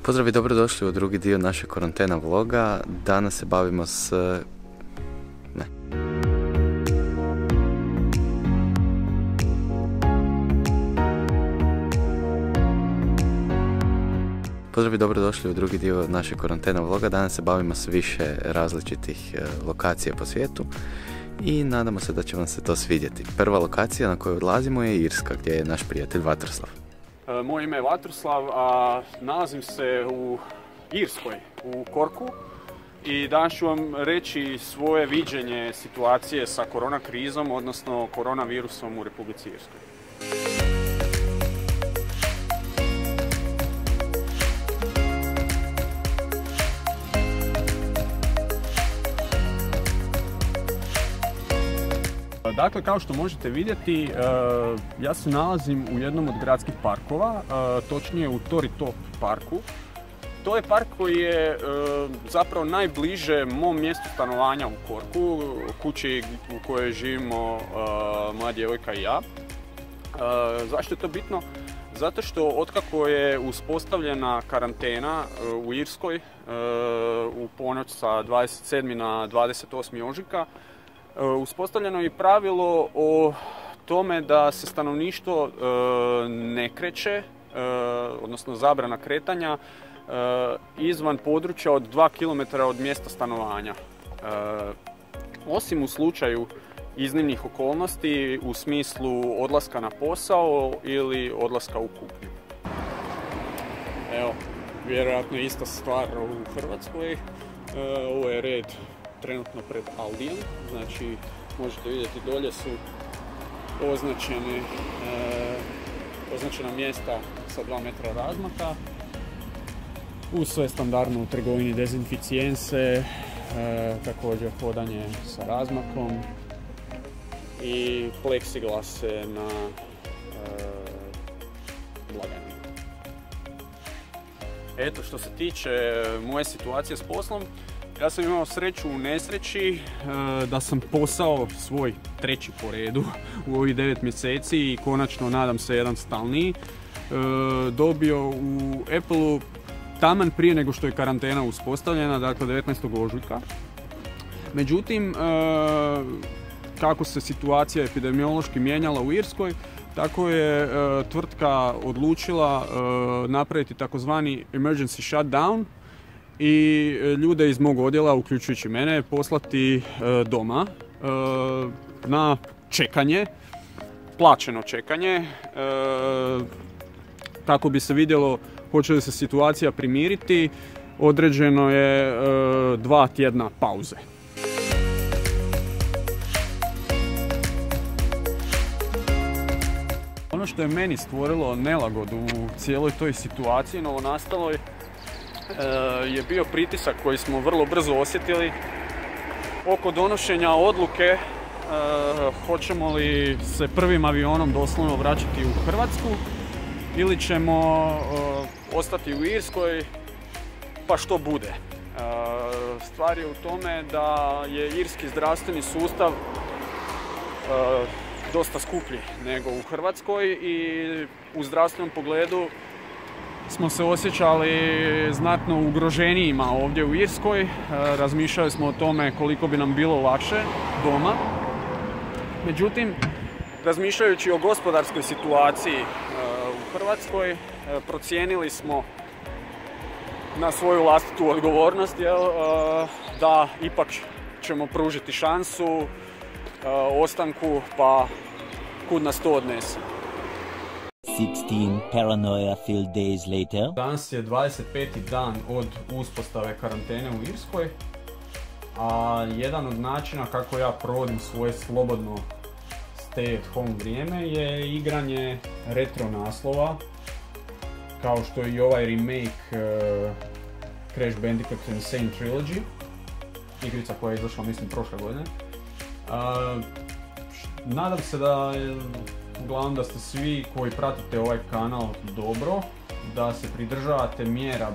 Pozdrav i dobrodošli u drugi dio našeg Korontena vloga. Danas se bavimo s... Pozdrav i dobrodošli u drugi dio našeg Korontena vloga. Danas se bavimo s više različitih lokacija po svijetu i nadamo se da će vam se to svidjeti. Prva lokacija na koju odlazimo je Irska, gdje je naš prijatelj Vatroslav. Moje ime je Vatroslav, a nalazim se u Irskoj, u Korku, i danas ću vam reći svoje viđenje situacije sa korona krizom, odnosno koronavirusom u Republici Irskoj. Dakle, kao što možete vidjeti, ja se nalazim u jednom od gradskih parkova, točnije u Top parku. To je park koji je zapravo najbliže mom mjestu stanovanja u Korku, kući u kojoj živimo moja djevojka i ja. Zašto je to bitno? Zato što otkako je uspostavljena karantena u Irskoj u ponoć sa 27. na 28. ožujka, uspostavljeno je pravilo o tome da se stanovništvo ne kreće, odnosno zabrana kretanja izvan područja od 2 km od mjesta stanovanja. Osim u slučaju iznimnih okolnosti u smislu odlaska na posao ili odlaska u kupnju. Evo, vjerojatno je ista stvar u Hrvatskoj. Ovo je red trenutno pred Aldijem, znači možete vidjeti dolje su označena mjesta sa 2 metra razmaka. Uz sve standardno u trgovini dezinficijense, također hodanje sa razmakom i pleksiglase na blagajni. Eto, što se tiče moje situacije s poslom, ja sam imao sreću u nesreći da sam posao svoj treći po redu u ovih 9 mjeseci i konačno, nadam se, jedan stalniji, dobio u Appleu taman prije nego što je karantena uspostavljena, dakle 19. ožujka. Međutim, kako se situacija epidemiološki mijenjala u Irskoj, tako je tvrtka odlučila napraviti takozvani emergency shutdown i ljude iz mog odjela, uključujući mene, poslati doma na čekanje, plaćeno čekanje, kako bi se vidjelo hoće li se situacija primiriti. Određeno je 2 tjedna pauze. Ono što je meni stvorilo nelagodu u cijeloj toj situaciji novonastaloj je bio pritisak koji smo vrlo brzo osjetili oko donošenja odluke hoćemo li se prvim avionom doslovno vraćati u Hrvatsku ili ćemo ostati u Irskoj pa što bude. Stvar je u tome da je irski zdravstveni sustav dosta skuplji nego u Hrvatskoj i u zdravstvenom pogledu smo se osjećali znatno ugroženijima ovdje u Irskoj. Razmišljali smo o tome koliko bi nam bilo lakše doma. Međutim, razmišljajući o gospodarskoj situaciji u Hrvatskoj, procijenili smo na svoju vlastitu odgovornost da ipak ćemo pružiti šansu ostanku, pa kud nas to odnese. 16 paranoia-filled days later. Danas je 25. dan od uspostave karantene u Irskoj, a jedan od načina kako ja provodim svoje slobodno stay at home vrijeme je igranje retro naslova, kao što je i ovaj remake Crash Bandicoot Insane Trilogy, igrica koja je izašla, mislim, prošle godine. Nadam se da uglavnom da ste svi koji pratite ovaj kanal dobro, da se pridržavate mjera,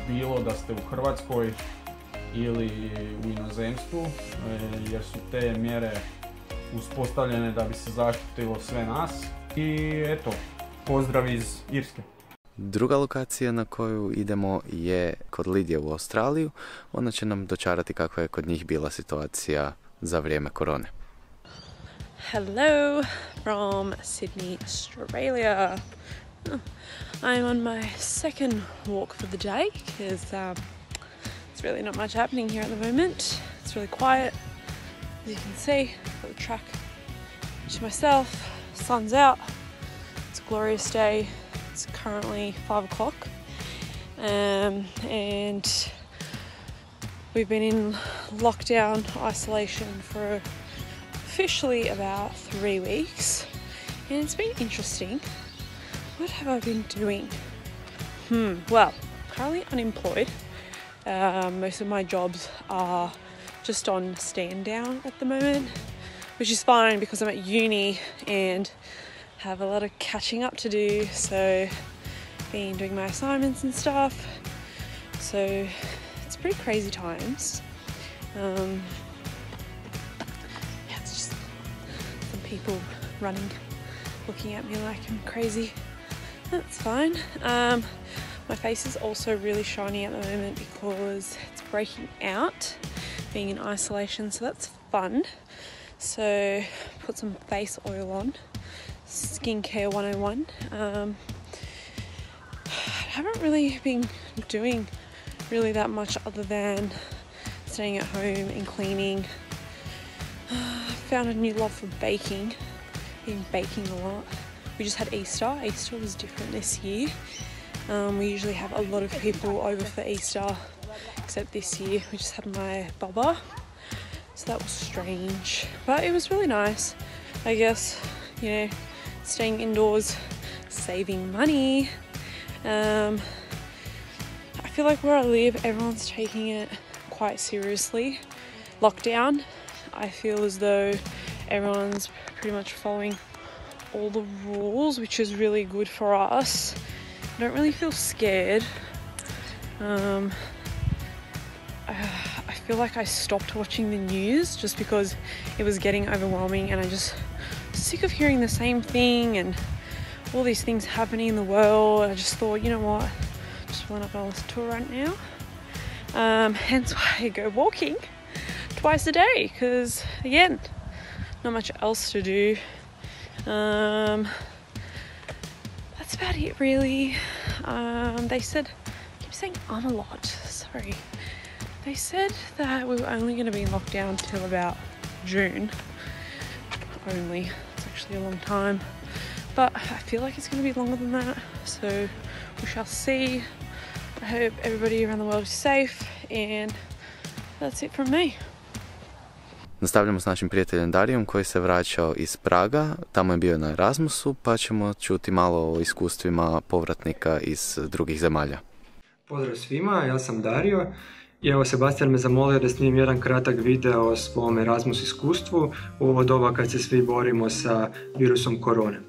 bilo da ste u Hrvatskoj ili u inozemstvu, jer su te mjere uspostavljene da bi se zaštitilo sve nas. I eto, pozdrav iz Irske. Druga lokacija na koju idemo je kod Lidije u Australiju. Ona će nam dočarati kakva je kod njih bila situacija za vrijeme korone. Hello from Sydney, Australia. I'm on my second walk for the day because it's really not much happening here at the moment. It's really quiet. As you can see, I've got the track to myself. Sun's out. It's a glorious day. It's currently 5 o'clock. And we've been in lockdown isolation for officially about 3 weeks. And it's been interesting. What have I been doing? Well, currently unemployed. Most of my jobs are just on stand down at the moment, which is fine because I'm at uni and have a lot of catching up to do. So, been doing my assignments and stuff. So, it's pretty crazy times. It's just some people running, looking at me like I'm crazy. That's fine. My face is also really shiny at the moment because it's breaking out, being in isolation, so that's fun. So put some face oil on, skincare 101. I haven't really been doing really that much other than staying at home and cleaning. I found a new love for baking, been baking a lot. We just had Easter. Easter was different this year. We usually have a lot of people over for Easter, except this year we just had my bubba. So that was strange, but it was really nice. I guess, you know, staying indoors, saving money. I feel like where I live, everyone's taking it quite seriously. Lockdown, I feel as though everyone's pretty much following all the rules, which is really good for us. I don't really feel scared. I feel like I stopped watching the news just because it was getting overwhelming, and I just sick of hearing the same thing and all these things happening in the world. I just thought, you know what, just not gonna listen to it right now. Hence why I go walking twice a day, because again, not much else to do. That's about it really. They said, I keep saying a lot, sorry. They said that we were only going to be in lockdown till about June. Only. It's actually a long time. But I feel like it's going to be longer than that. So we shall see. I hope everybody around the world is safe. And that's it from me. Nastavljamo s našim prijateljem Darijom koji se vraćao iz Praga, tamo je bio na Erasmusu, pa ćemo čuti malo o iskustvima povratnika iz drugih zemalja. Pozdrav svima, ja sam Dario i evo Sebastian me zamolio da snimim jedan kratak video o svom Erasmus iskustvu u ovo doba kad se svi borimo sa virusom korone.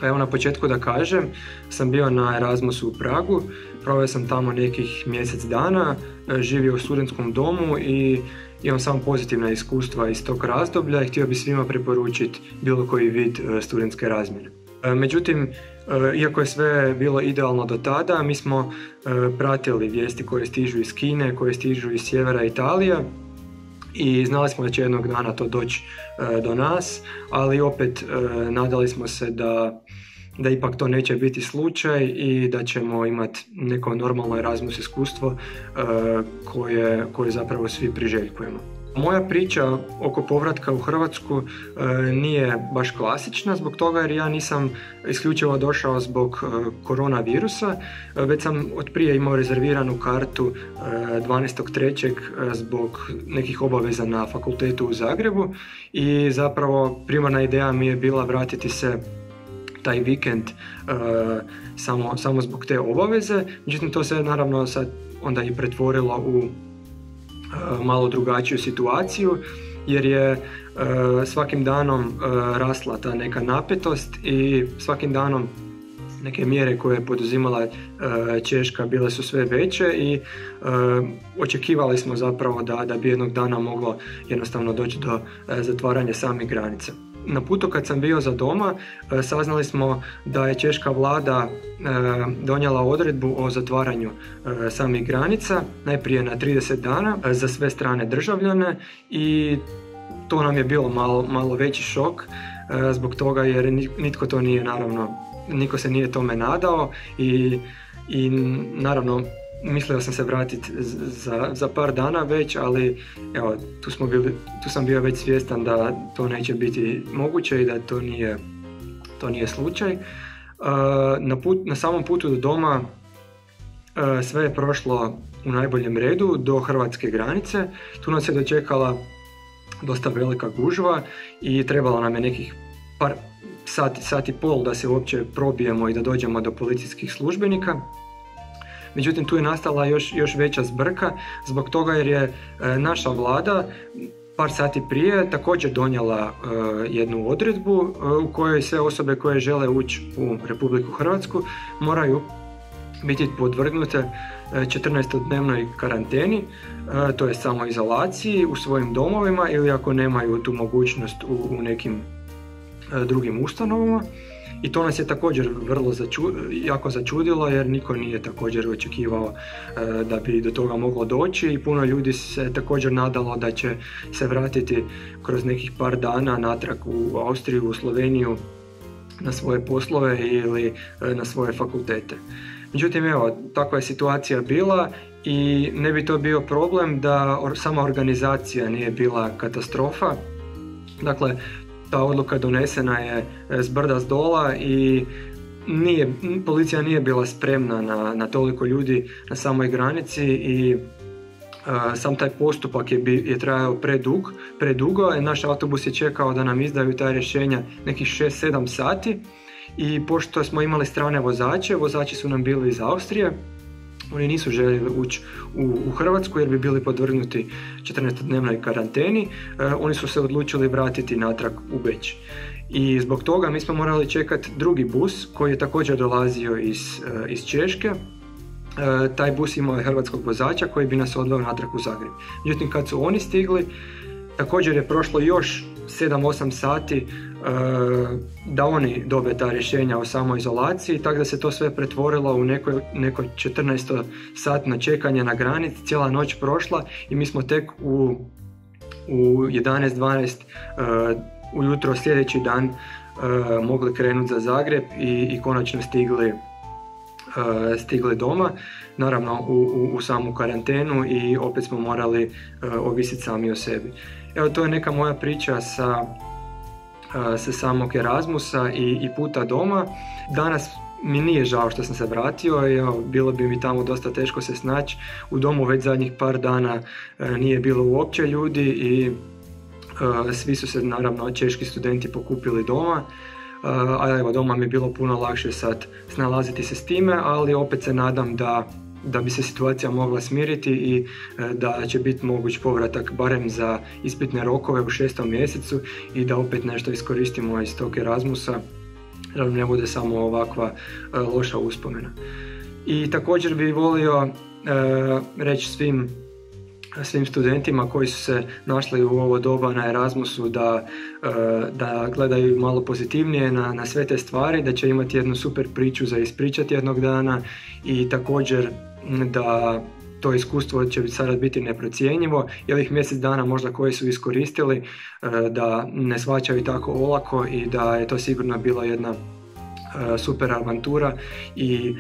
Pa evo na početku da kažem, sam bio na Erasmusu u Pragu, proveo sam tamo nekih mjesec dana, živio u studentskom domu i imam samo pozitivna iskustva iz tog razdoblja i htio bih svima preporučiti bilo koji vid studentske razmjene. Međutim, iako je sve bilo idealno do tada, mi smo pratili vijesti koje stižu iz Kine, koje stižu iz sjevera Italije i znali smo da će jednog dana to doći do nas, ali opet nadali smo se da ipak to neće biti slučaj i da ćemo imati neko normalno Erasmus iskustvo koje zapravo svi priželjkujemo. Moja priča oko povratka u Hrvatsku nije baš klasična zbog toga jer ja nisam isključivo došao zbog koronavirusa, već sam otprije imao rezerviranu kartu 12.3. zbog nekih obaveza na fakultetu u Zagrebu i zapravo primarna ideja mi je bila vratiti se taj vikend samo zbog te obaveze, međutim to se naravno sad onda i pretvorilo u malo drugačiju situaciju jer je svakim danom rasla ta neka napetost i svakim danom neke mjere koje je poduzimala Češka bile su sve veće i očekivali smo zapravo da bi jednog dana moglo jednostavno doći do zatvaranja samih granica. Na putu kad sam bio za doma, saznali smo da je češka vlada donijela odredbu o zatvaranju samih granica, najprije na 30 dana za sve strane državljane, i to nam je bilo malo veći šok zbog toga jer nitko to nije, naravno, niko se nije tome nadao i naravno mislio sam se vratiti za par dana već, ali evo, tu sam bio već svjestan da to neće biti moguće i da to nije slučaj. Na samom putu do doma sve je prošlo u najboljem redu do hrvatske granice. Tu nas je dočekala dosta velika gužva i trebalo nam je nekih par sat i pol da se uopće probijemo i da dođemo do policijskih službenika. Međutim, tu je nastala još veća zbrka zbog toga jer je naša vlada par sati prije također donijela jednu odredbu u kojoj sve osobe koje žele ući u Republiku Hrvatsku moraju biti podvrgnute 14-dnevnoj karanteni, to je samoizolaciji u svojim domovima ili ako nemaju tu mogućnost u nekim drugim ustanovama. I to nas je također jako začudilo jer niko nije također očekivao da bi do toga moglo doći i puno ljudi se također nadalo da će se vratiti kroz nekih par dana natrag u Austriju, u Sloveniju na svoje poslove ili na svoje fakultete. Međutim, evo, takva je situacija bila i ne bi to bio problem da sama organizacija nije bila katastrofa. Dakle, ta odluka donesena je s brda s dola i policija nije bila spremna na toliko ljudi na samoj granici i sam taj postupak je trajao predugo. Naš autobus je čekao da nam izdaju ta rješenja nekih 6-7 sati i pošto smo imali strane vozači su nam bili iz Austrije, oni nisu željeli ući u Hrvatsku jer bi bili podvrgnuti 14-dnevnoj karanteni, oni su se odlučili vratiti natrag u Beč. I zbog toga mi smo morali čekati drugi bus koji je također dolazio iz Češke. Taj bus imao je hrvatskog vozača koji bi nas odveo natrag u Zagreb. Međutim, kad su oni stigli, također je prošlo još 7-8 sati da oni dobe ta rješenja o samoizolaciji, tako da se to sve pretvorilo u neko 14-satno čekanje na granici, cijela noć prošla i mi smo tek u 11-12 ujutro sljedeći dan mogli krenuti za Zagreb i konačno stigli doma, naravno u samu karantenu i opet smo morali ovisiti sami o sebi. Evo, to je neka moja priča sa samog Erasmusa i puta doma. Danas mi nije žao što sam se vratio, evo, bilo bi mi tamo dosta teško se snaći. U domu već zadnjih par dana nije bilo uopće ljudi i svi su se, naravno, češki studenti pokupili doma. A evo, doma mi je bilo puno lakše sad snalaziti se s time, ali opet se nadam da bi se situacija mogla smiriti i da će biti moguć povratak barem za ispitne rokove u 6. mjesecu i da opet nešto iskoristimo iz tog Erasmusa, da ne bude samo ovakva loša uspomena. I također bih volio reći svim studentima koji su se našli u ovo doba na Erasmusu da gledaju malo pozitivnije na sve te stvari, da će imati jednu super priču za ispričati jednog dana i također da to iskustvo će sada biti neprocjenjivo i ovih mjesec dana možda koji su iskoristili da ne shvaćaju tako olako i da je to sigurno bila jedna super avantura i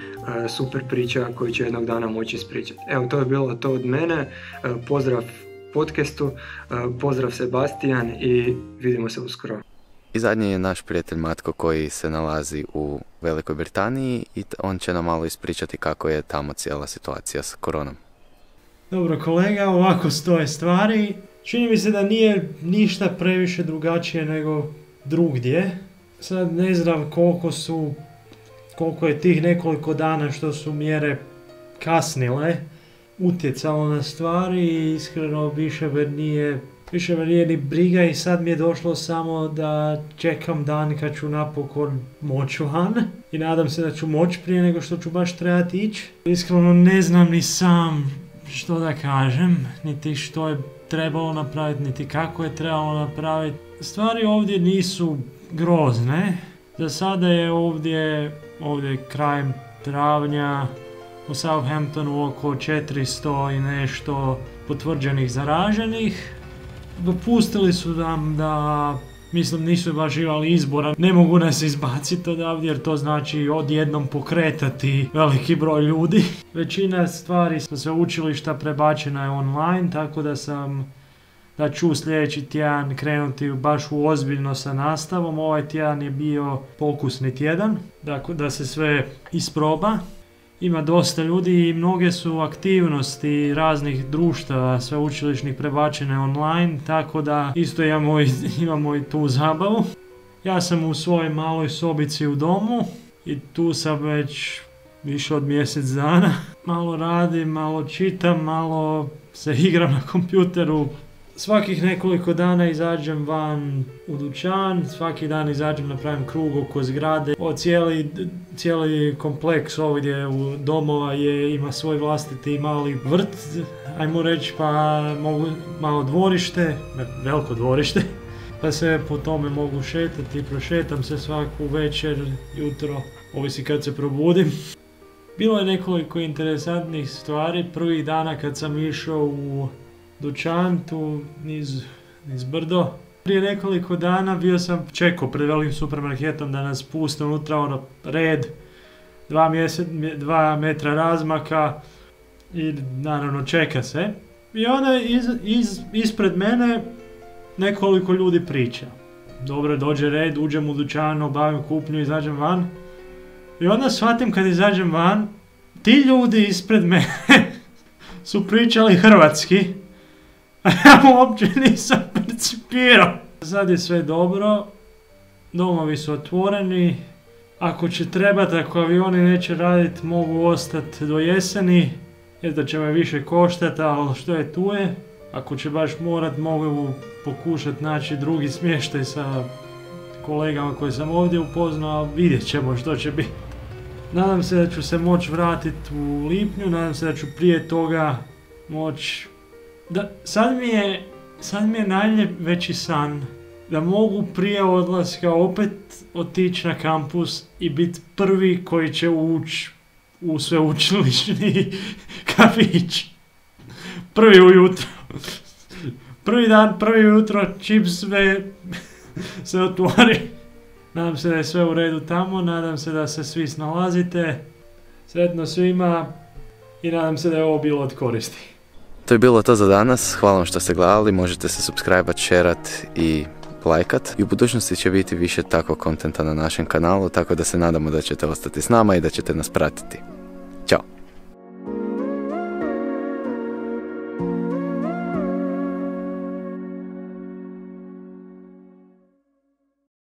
super priča koju će jednog dana moći ispričati. Evo, to je bilo to od mene. Pozdrav podcastu, pozdrav Sebastian i vidimo se uskoro. I zadnji je naš prijatelj Matko koji se nalazi u Velikoj Britaniji i on će nam malo ispričati kako je tamo cijela situacija s koronom. Dobro kolega, ovako stoje stvari. Čini mi se da nije ništa previše drugačije nego drugdje. Sad ne znam koliko je tih nekoliko dana što su mjere kasnile utjecalo na stvari i iskreno više me nije ni briga i sad mi je došlo samo da čekam dan kad ću napokon moći van i nadam se da ću moći prije nego što ću baš trebati ići. Iskreno ne znam ni sam što da kažem, niti trebalo napraviti, niti kako je trebalo napraviti. Stvari ovdje nisu grozne. Za sada je ovdje krajem travnja u Southamptonu oko 400 i nešto potvrđenih zaraženih. Dopustili su nam da, mislim, nisu baš imali izbora, ne mogu nas izbaciti odavdje jer to znači odjednom pokretati veliki broj ljudi. Većina stvari sa sveučilišta prebačena je online, tako da ću sljedeći tjedan krenuti baš u ozbiljno sa nastavom. Ovaj tjedan je bio pokusni tjedan, da se sve isproba. Ima dosta ljudi i mnoge su aktivnosti raznih društava sveučilišnih prebačene online, tako da isto imamo i tu zabavu. Ja sam u svojoj maloj sobici u domu i tu sam već više od mjesec dana. Malo radim, malo čitam, malo se igram na kompjuteru. Svakih nekoliko dana izađem van u dućan, svaki dan izađem, napravim krug oko zgrade. Cijeli kompleks ovdje u domova ima svoj vlastiti mali vrt, ajmo reći, pa mogu malo dvorište, veliko dvorište, pa se po tome mogu šetati. Prošetam se svaku večer, jutro, ovisi kad se probudim. Bilo je nekoliko interesantnih stvari. Prvih dana kad sam išao u dućan tu niz brdo. Prije nekoliko dana bio sam čekao pred velikim supermarketom da nas puste unutra, red, 2 metra razmaka i naravno čeka se. I onda ispred mene nekoliko ljudi priča. Dobro, dođe red, uđem u dućan, obavim kupnju, izađem van. I onda shvatim kad izađem van, ti ljudi ispred mene su pričali hrvatski. A ja uopće nisam percipirao. Sad je sve dobro, domovi su otvoreni, ako će trebati, ako avioni neće raditi, mogu ostati do jeseni, jer da će me više koštati, ali što je tu je. Ako će baš morat, mogu pokušati naći drugi smještaj sa kolegama koje sam ovdje upoznao, vidjet ćemo što će biti. Nadam se da ću se moći vratiti u lipnju, nadam se da ću prije toga moći. Sad mi je najveći san da mogu prije odlaska opet otići na kampus i biti prvi koji će ući u sveučilišni kafić. Prvi ujutro. Prvi dan, prvi ujutro, čim sve se otvori. Nadam se da je sve u redu tamo, nadam se da se svi snalazite. Sretno svima i nadam se da je ovo bilo od koristi. To je bilo to za danas, hvala vam što ste gledali, možete se subscribe-at, share-at i lajkat. I u budućnosti će biti više takvog kontenta na našem kanalu, tako da se nadamo da ćete ostati s nama i da ćete nas pratiti.